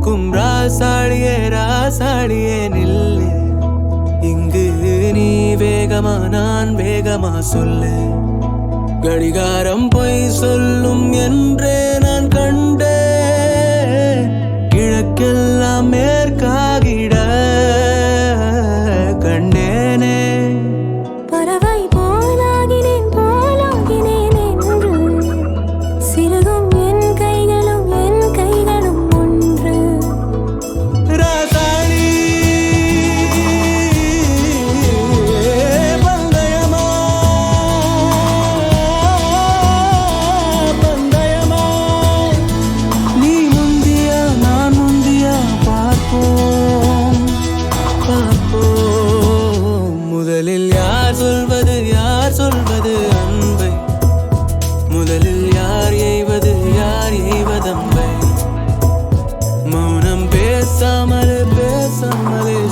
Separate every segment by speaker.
Speaker 1: இருக்கும் ராசாளியே ராசாளியே நில்லு. இங்கு நீ வேகமா நான் வேகமா சொல்லு. கடிகாரம் பொய் சொல்லும் என்றே நான் கண்டேன். கிழக்கெல்லாம் மேற்காகிட கண்டேனே.
Speaker 2: பறவை போலாகினேன் போலாகினேன் என்று சிறுகும் என் கைகளும் ஒன்று.
Speaker 1: ராசாளி பந்தயமா பந்தயமா. நீ முந்தியா நான் முந்தியா பார்ப்போம் பார்ப்போம். முதலில் யார் சொல்வது அன்பை? முதலில் யார் எய்வதம்பை? மௌனம் பேசாமலே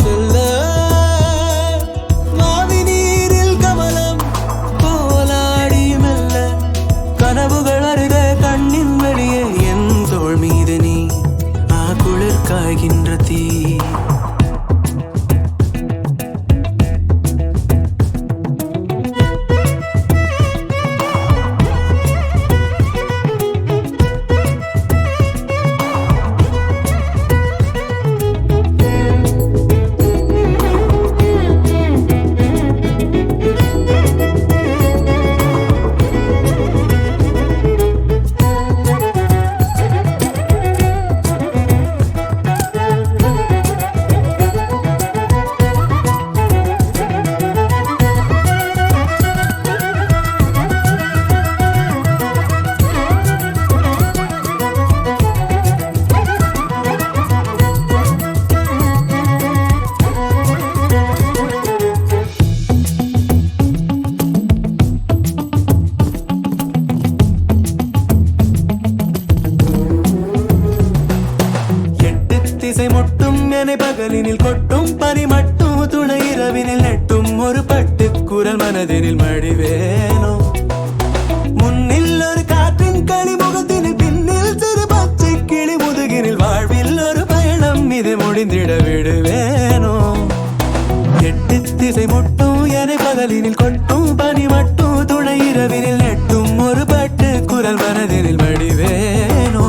Speaker 1: செல்ல. மாவி நீரில் கமலம் போலாடி மெல்ல. கனவுகள் அருகே கண்ணின் வெளியே என் தோள் மீது நீ குளிர் காய்கின்ற தீ. திசை முட்டும் என்னை பகலினில் கொட்டும் பனி மட்டும் துணை இரவினில் நெட்டும் ஒரு பட்டு குரல் மனதினில் மடிவேனோ. முன்னில் ஒரு காற்றின் களி முகத்தினில் பின்னில் சிறு பச்சை கிளி முதுகினில் வாழ்வில் ஒரு பயணம் இது முடிந்திட விடுவேனோ. எட்டு திசை முட்டும் என்னை பகலினில் கொட்டும் பனி மட்டும் துணை இரவினில் நெட்டும் ஒரு பட்டு குரல் மனதினில் மடிவேனோ.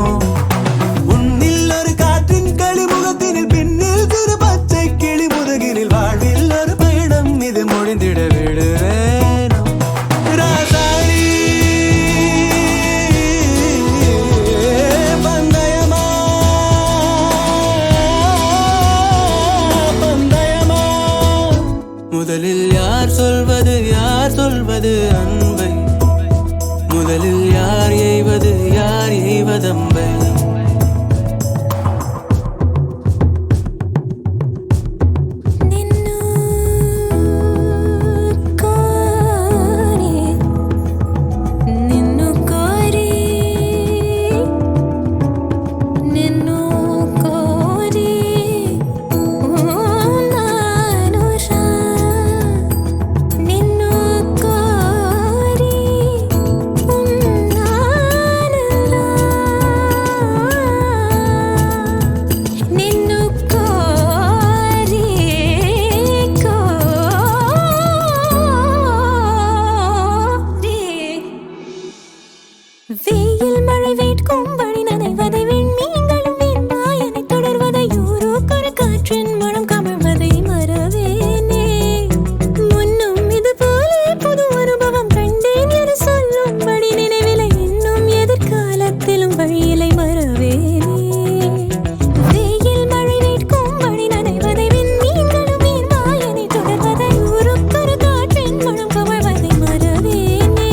Speaker 1: முடிந்திட விடுவேனோ. ராசாளி பந்தயமா பந்தயமா. முதலில் யார் சொல்வது அன்பை? முதலில் யார் எய்வதம்பை?
Speaker 2: வெயில் மழை வேட்கும் வழி நனைவதை விண்மீன்களும் வீண்பாயனை தொடர்வதை ஊரோக்கொரு காற்றின் மனம் கமழ்வதை மறவேனே. முன்னும் இது போலே புது அனுபவம் கண்டேன் என சொல்லும்படி நினைவிலை இன்னும் எதிர்காலத்திலும் வழியிலை மறவேனே. வெயில் மழை வேட்கும் வழி நனைவதை விண்மீன்களும் வீண்பாயனை தொடர்வதை ஊரோக்கொரு காற்றின் மனம் கமழ்வதை மறவேனே.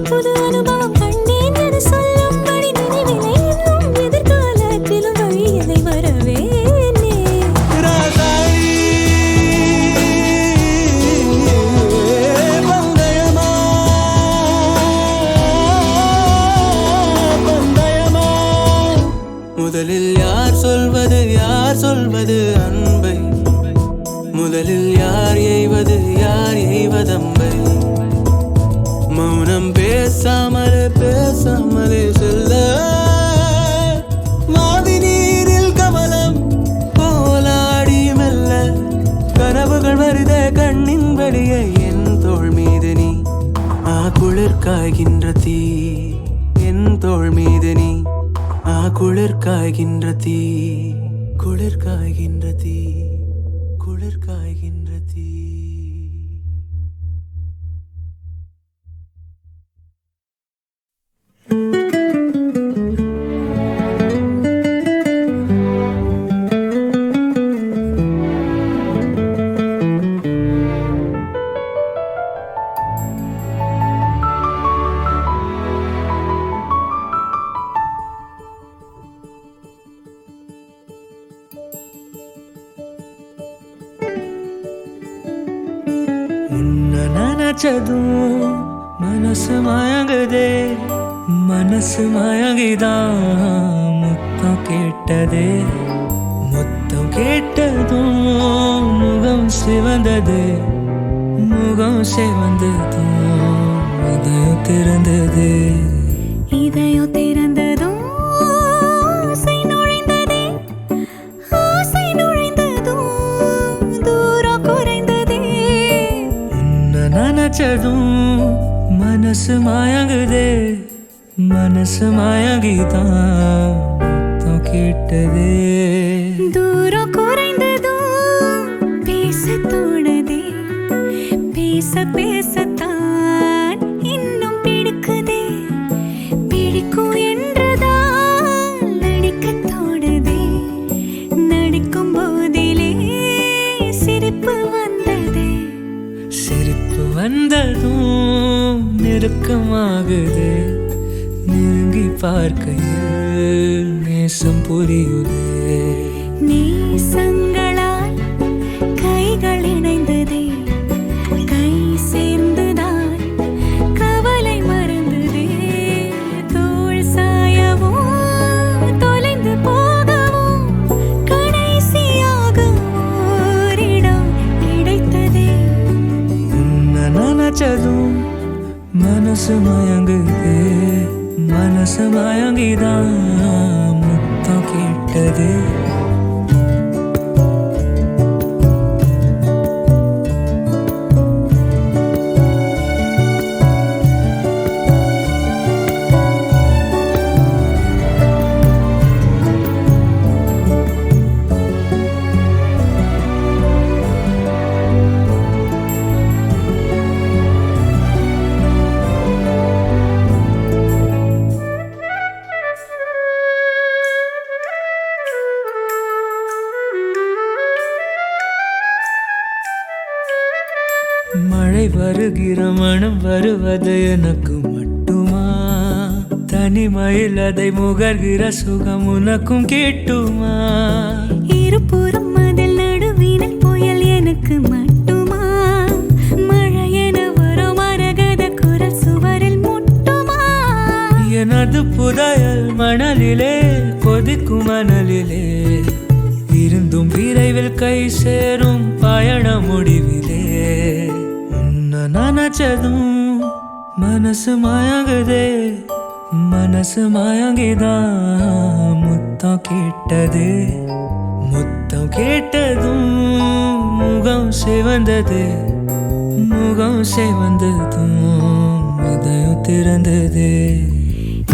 Speaker 2: புது அனுபவம் கண்டேன் என சொல்லும்படி நினைவிலை இன்னும் எதிர்காலத்திலும் வழியிலை வரவேனே.
Speaker 1: ராசாளி பந்தயமா பந்தயமா. முதலில் யார் சொல்வது அன்பை? முதலில் யார் எய்வதம்பை? மௌனம் பேசாமலே செல்ல. காய்கின்ற தீ என் தோள் மீது நீ குளிர் காய்கின்ற தீ குளிர் காய்கின்ற தீ குளிர் காய்கின்ற தீ.
Speaker 3: நினைச்சதும் மனசு மயங்குதே மனசு மயங்கிதான் முத்தம் கேட்டதே முத்தம் கேட்டதும் முகம் சிவந்தது முகம் சிவந்ததும் இதயம் திறந்தது
Speaker 2: இதயம் திறந்ததும் ஆசை நுழைந்ததே ஆசை நுழைந்ததும் தூரம் குறைந்ததே
Speaker 3: உன்னை நினைச்சதும் மனசு மயங்குதே மனசு மயங்கிதான் முத்தம் கேட்டதே
Speaker 2: தூரம் குறைந்ததும் பேச தோணுதே பேச பேசத்தான் இன்னும் பிடிக்குதே பிடிக்கும் என்றுதான் நடிக்க தோணுதே நடிக்கும் போதிலே சிரிப்பு வந்ததே
Speaker 3: சிரிப்பு வந்ததும் நெருக்கமாகுது நெருங்கி பார்க்கையில் நேசம் புரியுதே
Speaker 2: நேசங்களால் கைகள் இணைந்ததே கை சேர்ந்துதான் கவலை மறந்ததே தோள் சாயவும் தொலைந்து போகவும் கடைசியாக ஓரிடம் கிடைத்ததே
Speaker 3: உன்னை நினைச்சதும் மனசு மயங்குதே மனசு மயங்கிதான் முத்தம் கேட்டதே மழை வருகிற மனம் வருவது எனக்கு மட்டுமா தனிமையில் அதை முகர்கிற சுகம் உனக்கும் கேட்டுமா
Speaker 2: இருபுறம் அதில் நடுவினில் புயல் எனக்கு மட்டுமா மழையென வரும் மரகத குரல் சுவரில் முட்டுமா
Speaker 3: எனது புதையல் மணலிலே கொதிக்கும் மணலிலே இருந்தும் விரைவில் கை சேரும் பயண முடிவிலே உன்னை நினைச்சதும் மனசு மயங்குதே மனசு மயங்கிதான் முத்தம் கேட்டது முத்தம் கேட்டதும் முகம் சிவந்தது முகம் சிவந்ததும் இதயம் திறந்தது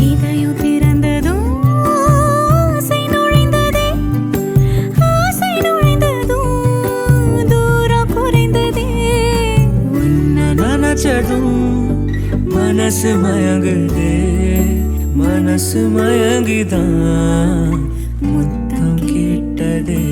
Speaker 2: இதயம் திறந்ததும் ஆசை நுழைந்ததே ஆசை நுழைந்ததும் தூரம் குறைந்ததே
Speaker 3: உன்னை நினைச்சதும் மனசு மயங்குதே மனசு மயங்கிதான் முத்தம் கேட்டதே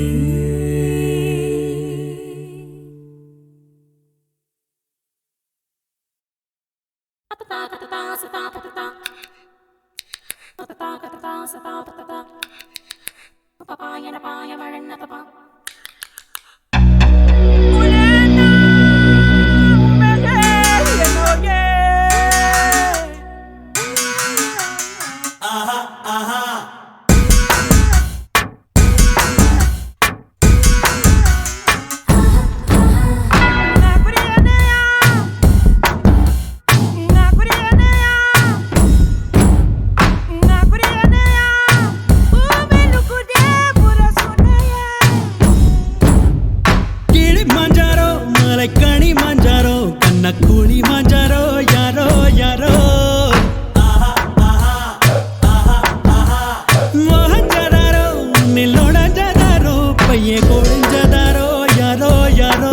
Speaker 3: பையன் கொழிஞ்சதாரோ யாரோ யாரோ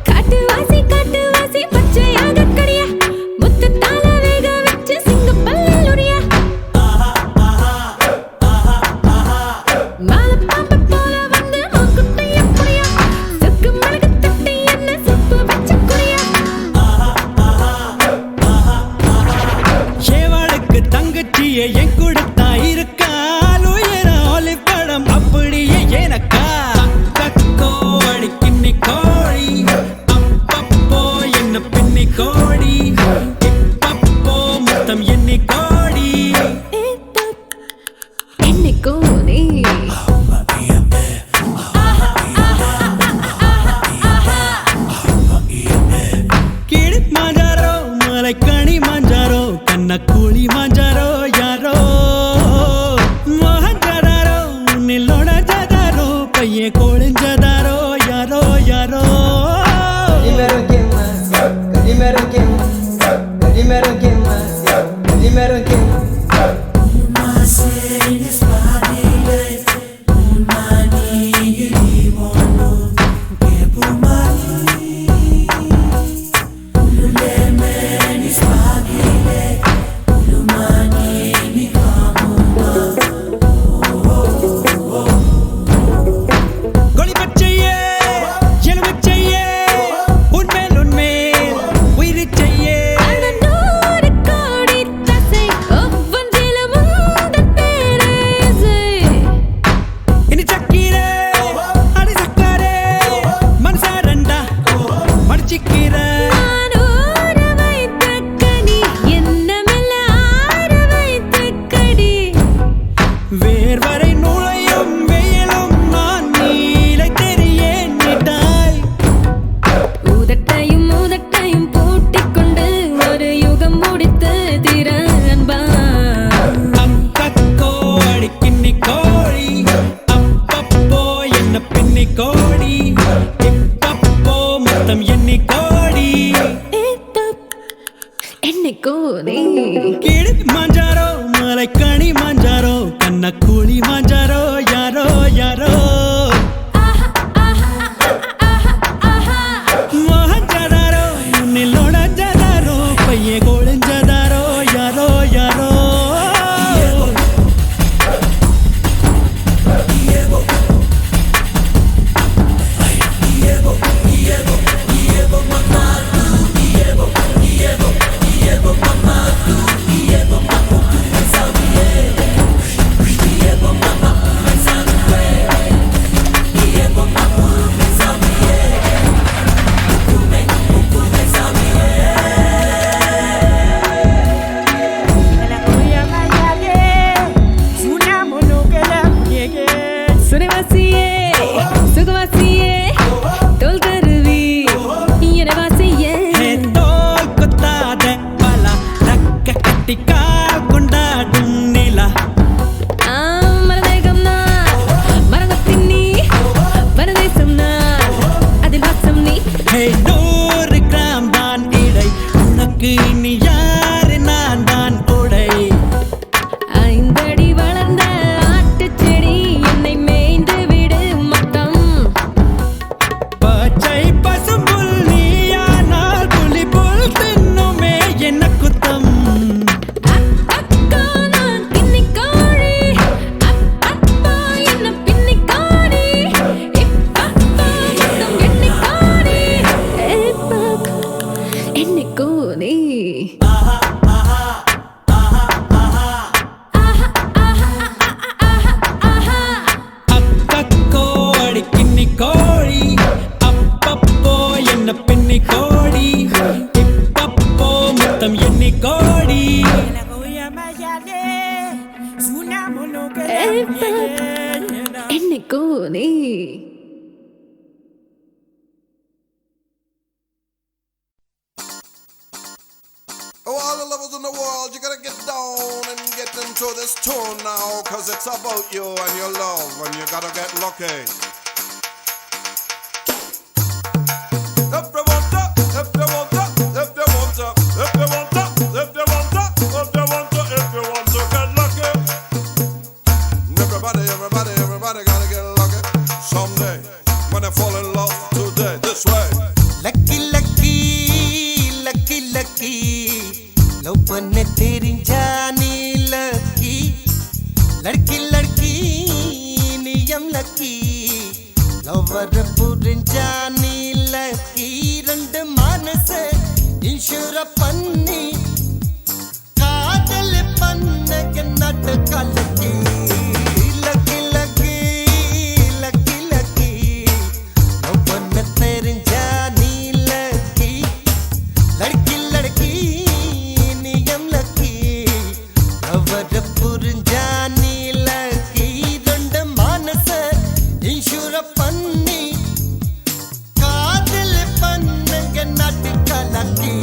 Speaker 2: காட்டுவாசி காட்டுவாசி பச்சையாக கடியா முத்தத்தால வேக வச்சு சிங்கப்பல்லில் உரியா மாலப்பாம்பு போல வந்து மூக்குத்தைய புரியா சொக்கு மிளகு தட்டி என்ன சொப்பு வச்சு குறியா
Speaker 3: சேவாளுக்கு தங்கச்சியை என் கொடுத்தா இருக்கால் உயர ஒலி படம் அப்படியே எனக்கா கோழி கிண்ணி கோழி அப்பப்போ என்ன பின்னி கோடி இப்பப்போ மொத்தம் எண்ணி கோடி
Speaker 2: என்னைக்கோ நீ
Speaker 3: கிளி மாஞ்சாரோ மலைக்கணி மாஞ்சாரோ கண்ணக்கூழி மாஞ்சாரோ யாரோ மோகஞ்சாரோ நில்லோட ஜாதாரோ பையன் கொழிஞ்சதாரோ யாரோ யாரோ
Speaker 4: Primero que más, primero que más, primero que más, primero que
Speaker 3: கொடி பச்சையே எலுமிச்சையே உன்மேல் உன்மேல் உயிரிச் செய்யே
Speaker 2: அந்த 100 கோடி தசை ஒவ்வொன்றிலும் உந்தன் பேரே இசை.
Speaker 3: இனி சக்கீரே அடி சக்கரே மனசாரண்டா மடிச்சிக்கிற
Speaker 2: நான் ஊற வைத்த கனி, எண்ணமெல்லாம் ஆற வைத்த கடி.
Speaker 3: வேர்வரை நுழையும் வெயிலும் நான் நீலை தெரியேன் நீட்டாய்
Speaker 2: உதட்டையும் உதட்டையும் பூட்டிக்கொண்டு ஒரு யுகம் முடித்து திற அன்பா.
Speaker 3: அக்கோ அடி கிண்ணி கோழி அப்பப்போ என்ன பின்னி கோடி இப்பப்போ மொத்தம் எண்ணி கோடி
Speaker 2: என்னைக்கோ நீ
Speaker 3: கிளி மாஞ்சாரோ மலைக்கணி மாஞ்சாரோ கண்ணக்கூழி மாஞ்சாரோ யாரோ யாரோ மோகஞ்சாரோ நில்லோட ஜாதாரோ பையன் கொழிஞ்சதாரோ யாரோ யாரோ
Speaker 2: சுரவாசியே சுகவாசியே தோல் கருவி எனவாசியே
Speaker 3: தோல் கொத்தாத பலா ரக்க கட்டி கால் கொண்டாடும் நிலா
Speaker 2: மரதேகம் நான் மரங்கத்தின் நீ பரதேசம் நான் அதில் வாசம் நீ
Speaker 3: 100 கிராம் தான் இடை உனக்கு நீ யாரு நான் தான் உடை
Speaker 2: 5 அடி வளர்ந்த ஆட்டுச் செடி என்னை மேய்ந்து விடு மொத்தம்.
Speaker 3: பச்சை பசும்புல் நீயானால் புலி புல் தின்னுமே என்ன குத்தம்
Speaker 2: அக்கோ நான் கிண்ணிக் கோழி, அப்பப்போ என்ன பின்னிக் கோடி, இப்பப்போ மொத்தம் எண்ணிக் கோடி. என்னைக்கோ நீ
Speaker 3: அக்கோ அடி கிண்ணி கோழி அப்பப்போ என்ன பின்னி கோடி இப்பப்போ மொத்தம் எண்ணி கோடி
Speaker 2: என்னைக்கோ நீ
Speaker 5: Oh, all the lovers in the world, you gotta get down and get into this tune now, cause it's about you and your love, and you gotta get lucky. If you want to, if you want to, if you want to, if you want to, if you want to, if you want to, if you want to get lucky.
Speaker 3: Lucky நீயம் lucky லவ்வர புரிஞ்சா நீ lucky ரெண்டு மனச இன்சூர பண்ணி காதல் பண்ணக நட்டு கலக்கி லக்கி லக்கி லக்கி லக்கி ஒவ்வொன்ன தெரிஞ்சா நீ லக்கி லड़की लड़की नियम लकी लवर पुरंजा नी लकी दंड मानस इंशुर पन्नी कादिल पन्नग नाटक lucky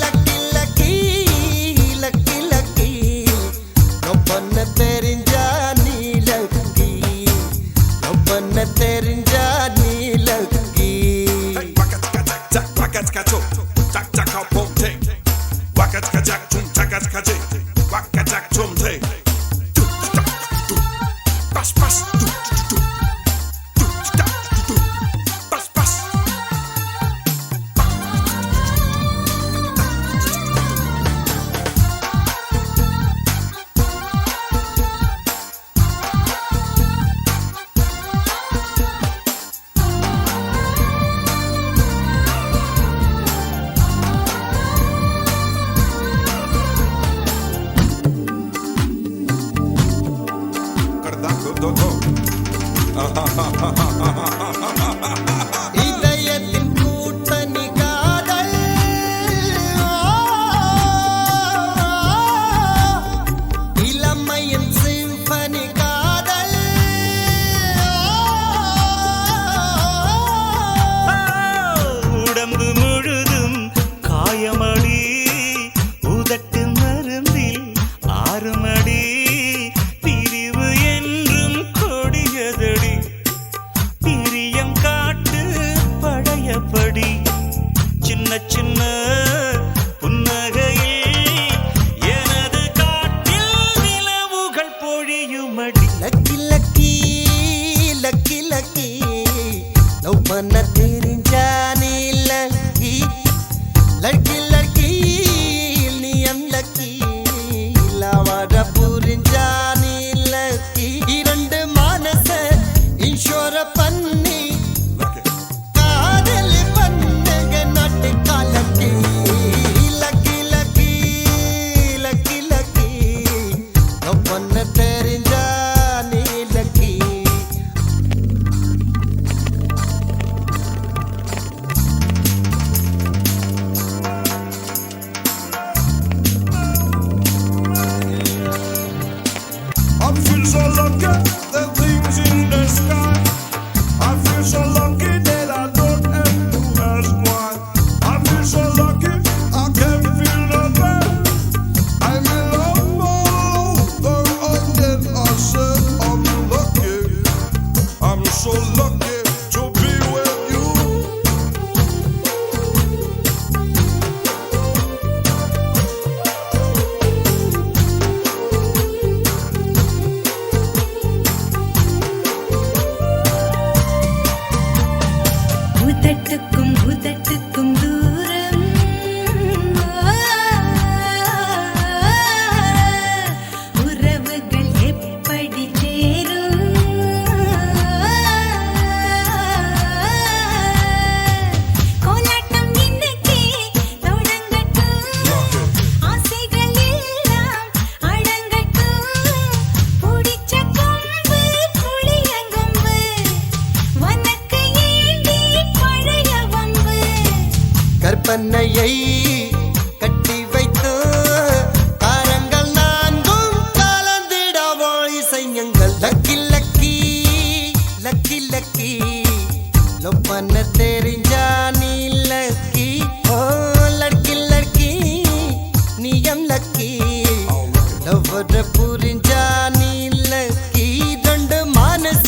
Speaker 3: lucky lucky lucky lucky नोपन्न तेरिंजा नी लकी नोपन्न तेरिंजा नी लकी இதயத்தின் கூட்டணி காதல் இளமையின் சிம்பனி காதல் உடம்பு முழுதும் காயமடி உதட்டு மருந்தில் ஆறுமடி பிரிவு என்றும் கொடியதடி பிரியம் காட்டு படையபடி சின்ன சின்ன புன்னகையில் எனது காட்டில் நிலவுகள் பொழியுமடி lucky lucky lucky lucky love பண்ண தெரிஞ்சா நீ லக்கி லड़की लड़की नियम लकी लवर पुरंजा नी लकी இரண்டு மனச இன்சூர பண்ணி காதல் பண்ணக நாட்டு கலக்கி லக்கி லக்கி லக்கி லக்கி ஒப்பன தெரிஞ்சா நீ lucky
Speaker 5: I feel so lucky, the things in the sky. I feel so lucky that I don't have to ask why. I feel so lucky, I can feel the pain. I'm in love more than I said I'm lucky. I'm so lucky to be with you.
Speaker 2: உதட்டுக்கும் உதட்டுக்கும் தூரம் உறவுகள் எப்படி சேரும் கோலாட்டம் இன்னைக்கு தொடங்கட்டும் ஆசைகள் எல்லாம் அடங்கட்டும் பிடிச்ச கொம்பு புளியங்கொம்பு வனக்கு ஏண்டி பழைய வம்பு
Speaker 3: கற்பனையை கட்டி வைத்து தாரங்கள் நான்கும் கலந்திடவோ இசைஞங்கள் லக்கி லக்கி லக்கி லக்கி லொப்பன தெரிஞ்சா நீ லக்கி ஓ லड़की लड़की நியம் லக்கி லவ்வர புரிஞ்சா நீ லக்கி ரெண்டு மனச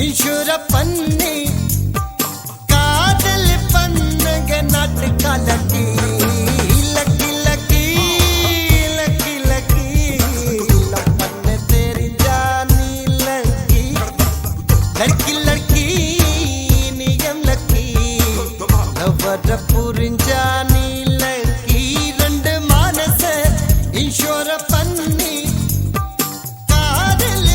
Speaker 3: இன்சூர பண்ணி காதல் பண்ணக நாட்டு கலக்கி லக்கி லக்கி லக்கி லக்கி லப்பன தெரிஞ்சா நீ லக்கி லड़की लड़की நியம் லக்கி லவ்வர புரிஞ்சா நீ லக்கி ரெண்டு மனச இன்சூர பண்ணி காதல்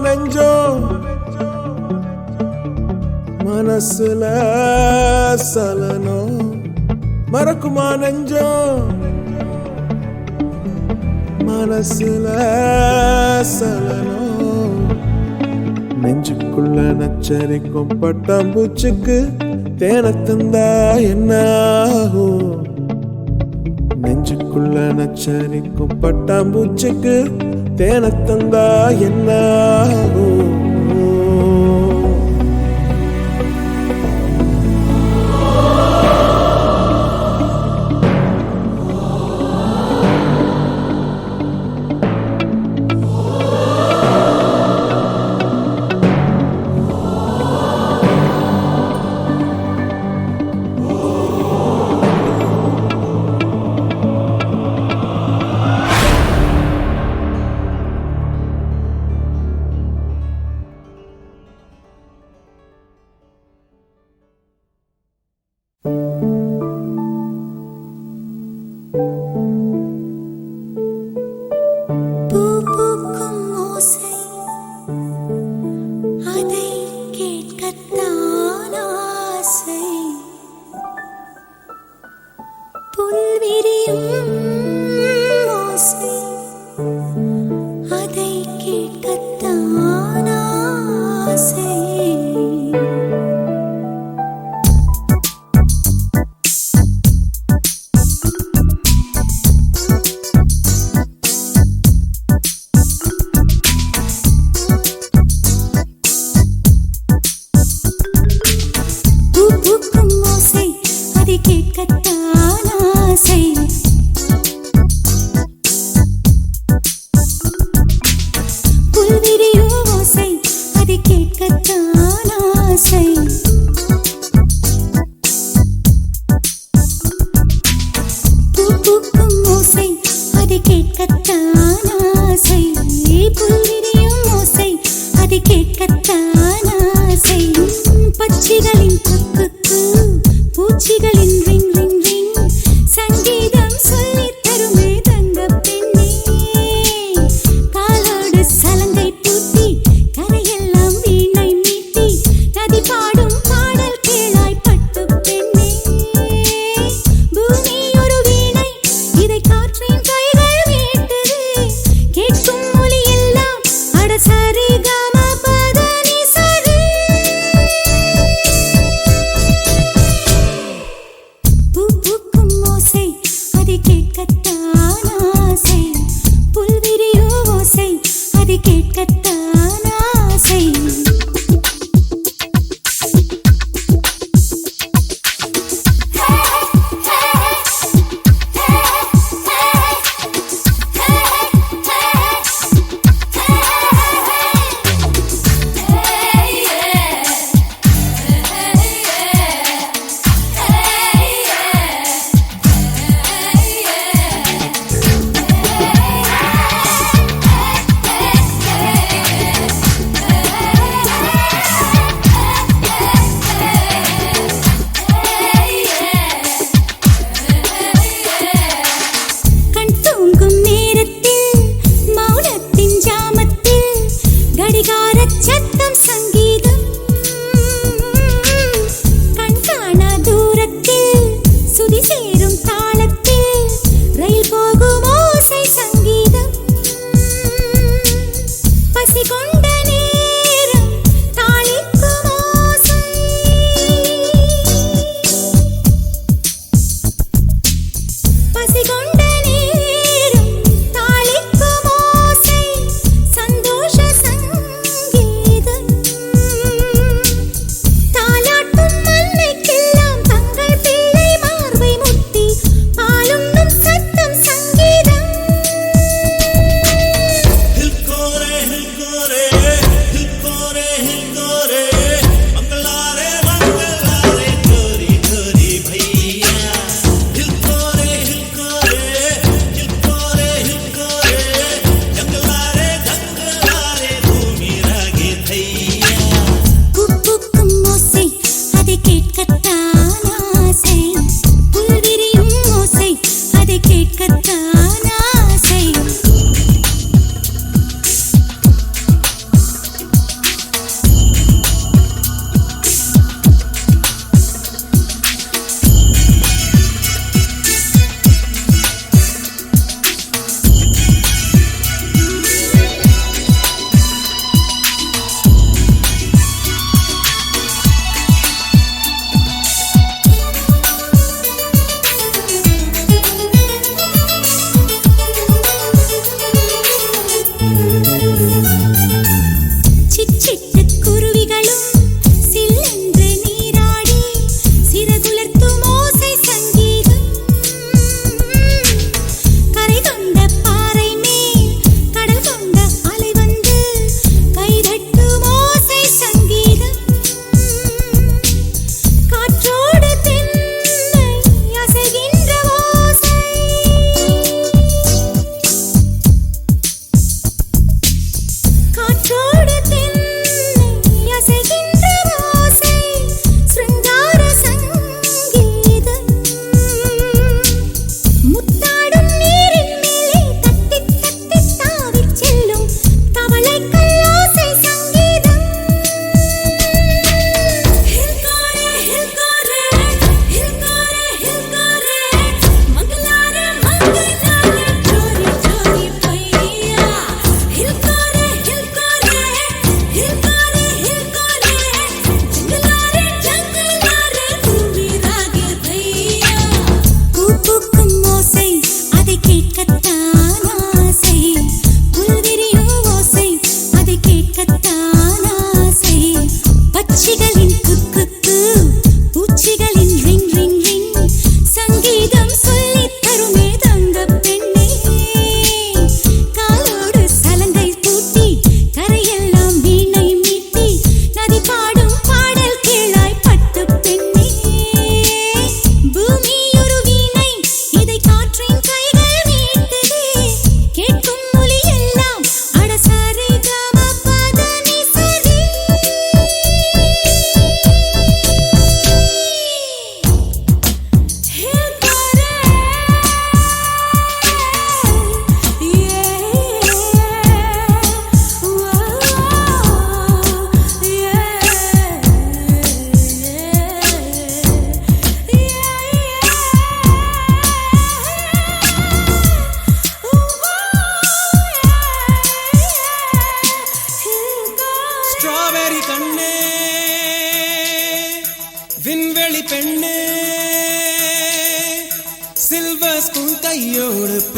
Speaker 5: நெஞ்சம் மனசுல சலனம் மறக்குமா நெஞ்சம் மனசுல சலனம் நெஞ்சுக்குள்ள நச்சரிக்கும் பட்டாம்பூச்சுக்கு தேனை தந்தா என்ன ஆகும் நெஞ்சுக்குள்ள நச்சரிக்கும் பட்டாம்பூச்சுக்கு தேனை தந்தா என்ன ஆகும்
Speaker 2: பூ பூக்கும் ஓசை அதை கேட்கத்தான் ஆசை புல்விரியும் ஓசை அதை கேட்கத்தான் ஆசை பூக்கும் ஓசை அதை கேட்கத்தான் ஆசை புல்விரியும் ஓசை அதை கேட்கத்தான் ஆசை பூக்கும் ஓசை அதை கேட்கத்தான் ஆசை புல்விரியும் ஓசை அதை கேட்கத்தான் ஆசை பட்சிகளின் குக்கு பூச்சிகளின் ரிங் ரிங் ரிங் சங்கீதம் சொல்லித் தருமே தங்கப் பெண்ணே காலோடு சலங்கை பூட்டி கரையெல்லாம் வீணை மீட்டி நதி பாடும் பாடல் கேளாய் பட்டுப் பெண்ணே பூமி ஒரு வீணை இதை காற்றின் கைகள் மீட்டுது கேட்கும் மொழி எல்லாம் அட சரி கம பத நி சரி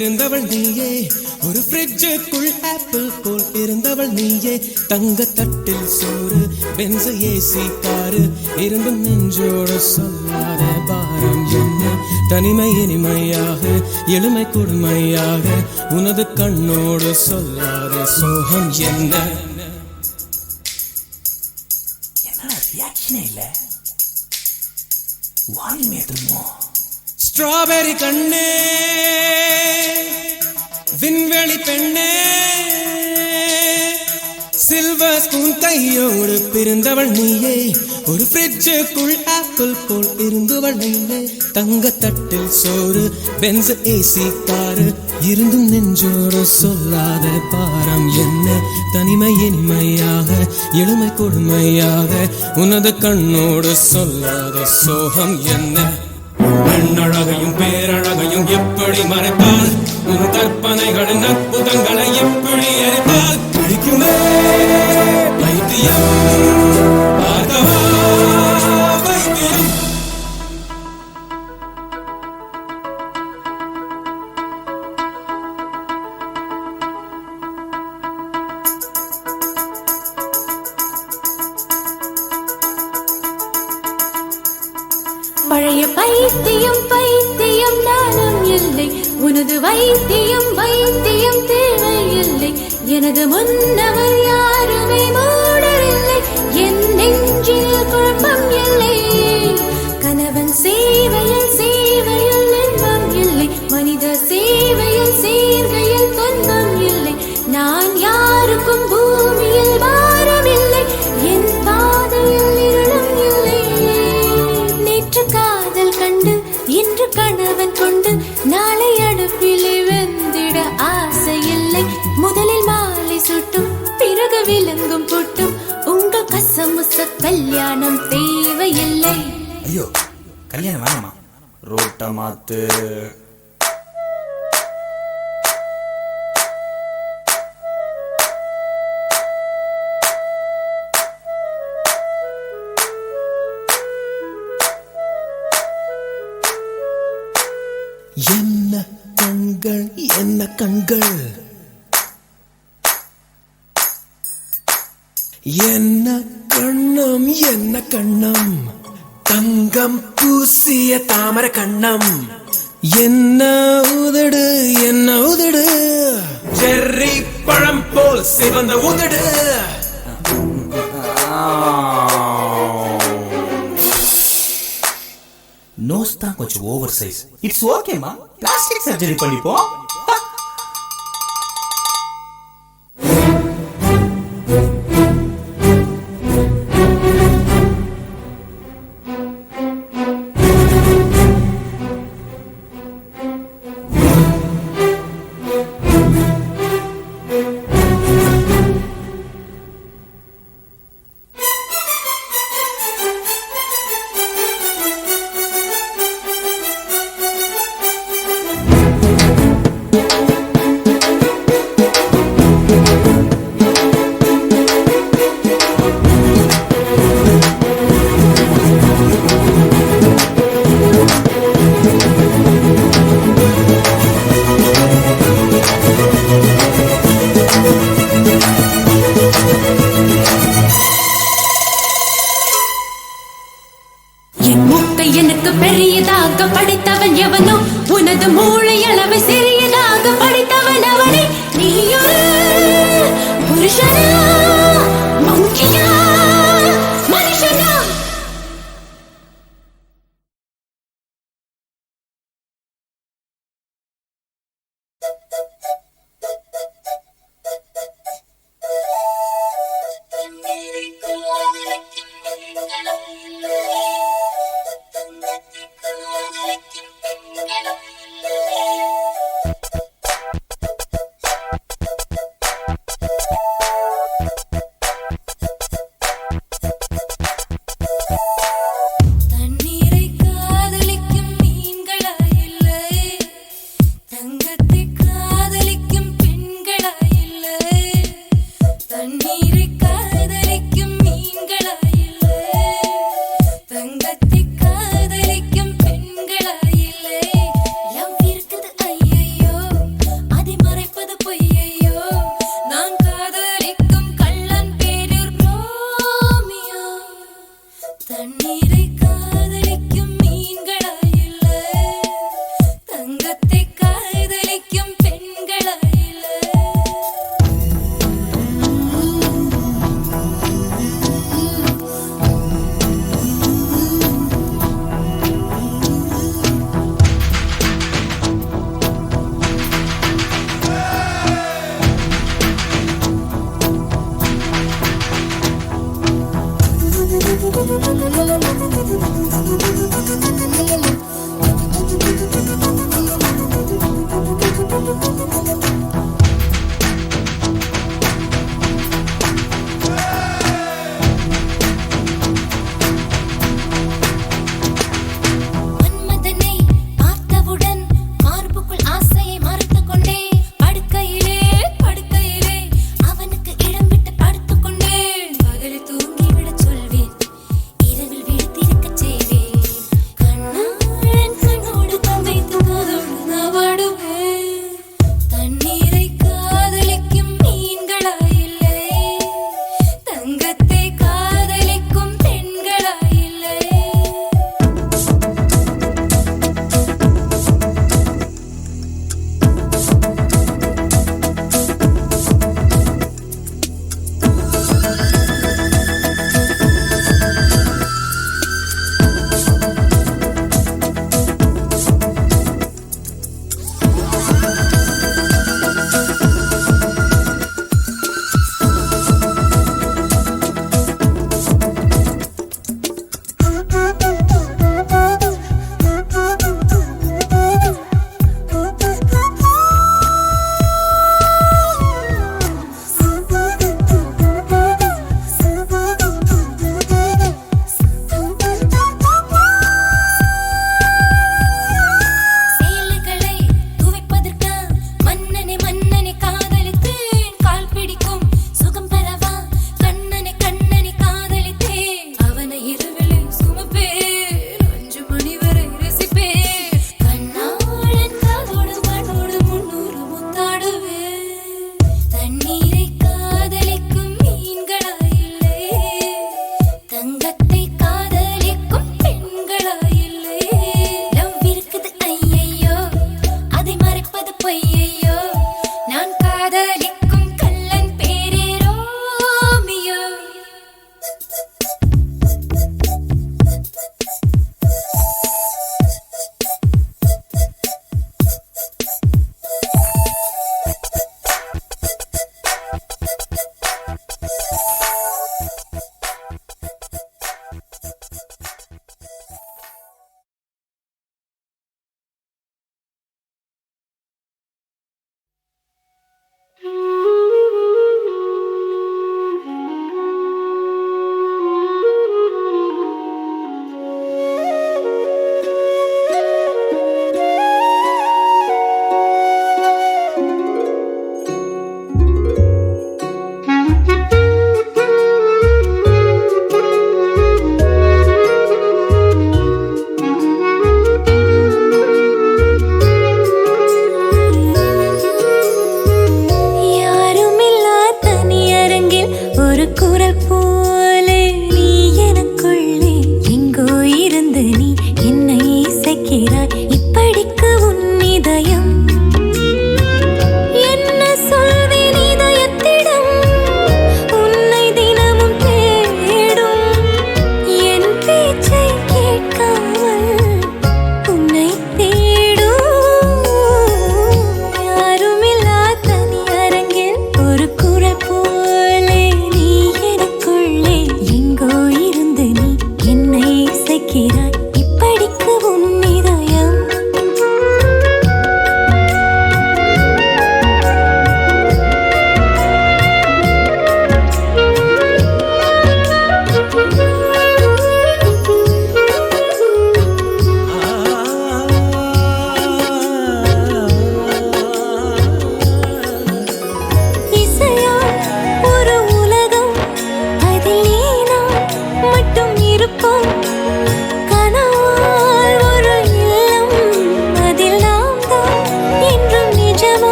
Speaker 3: இருந்தவள் நீயே ஒரு ஃப்ரிட்ஜுக்குள் ஆப்பிள் போல் இருந்தவள் நீயே தங்க தட்டில் சோறு பென்ஸ் ஏசி காரு இருந்தும் நெஞ்சோடு சொல்லாத பாரம் என்ன தனிமை இனிமையாக எளிமை கொடுமையாக உனது கண்ணோடு சொல்லாத சோகம் என்ன ஸ்ட்ராபெரி கண்ணே விண்வெளி பெண்ணே சில்வர் ஸ்பூன் கையோடு பிறந்தவள் நீயே ஒரு ஃப்ரிட்ஜுக்குள் ஆப்பிள் போல் இருந்தவள் நீயே தங்க தட்டில் சோறு பென்ஸ் ஏசி காரு இருந்தும் நெஞ்சோடு சொல்லாத பாரம் என்ன தனிமை இனிமையாக எளிமை கொடுமையாக உனது கண்ணோடு சொல்லாத சோகம் என்ன பெண்ணழகையும் பேரழகையும் எப்படி மறைத்தால் உன் கற்பனைகளின் அற்புதங்களை எப்படி எரித்தால் பிடிக்குமே வைத்தியம் பார்க்கவா வைத்தியம்
Speaker 2: பழைய பைத்தியம் பைத்தியம் நானும் இல்லை உனது வைத்தியம் வைத்தியம் தேவையில்லை எனது முன்னவர் யாருமே மூடவில்லை என் நெஞ்சில் குழப்பம் இல்லை கணவன் சேவையில் சேவையில் இன்பம் இல்லை மனித சேவையில் சேர்வையில் துன்பம் இல்லை நான் யாருக்கும் பூமியில் பாரமில்லை என் பாதையில் இருளும் இல்லை நேற்று காதல் கண்டு இன்று கணவன் கொண்டு நாளை அடுப்பிலே வெந்திட ஆசை இல்லை முதலில் மாலை சுட்டும் பிறகு விலங்கும் புட்டும் உங்கள் கசமுச கல்யாணம் தேவையில்லை.
Speaker 6: ஐயோ கல்யாணம் வேணாமா ரோட்ட மாத்து
Speaker 3: என்ன கண்கள் என்ன கண்கள் என்ன கண்ணம் என்ன கண்ணம் தங்கம் பூசிய தாமர கண்ணம் என்ன உதடு செர்ரி பழம் போல் சிவந்த உதடு
Speaker 6: நோஸ் தான் கொஞ்சம் ஓவர் சைஸ் இட்ஸ் ஓகேமா பிளாஸ்டிக் சர்ஜரி பண்ணிப்போம்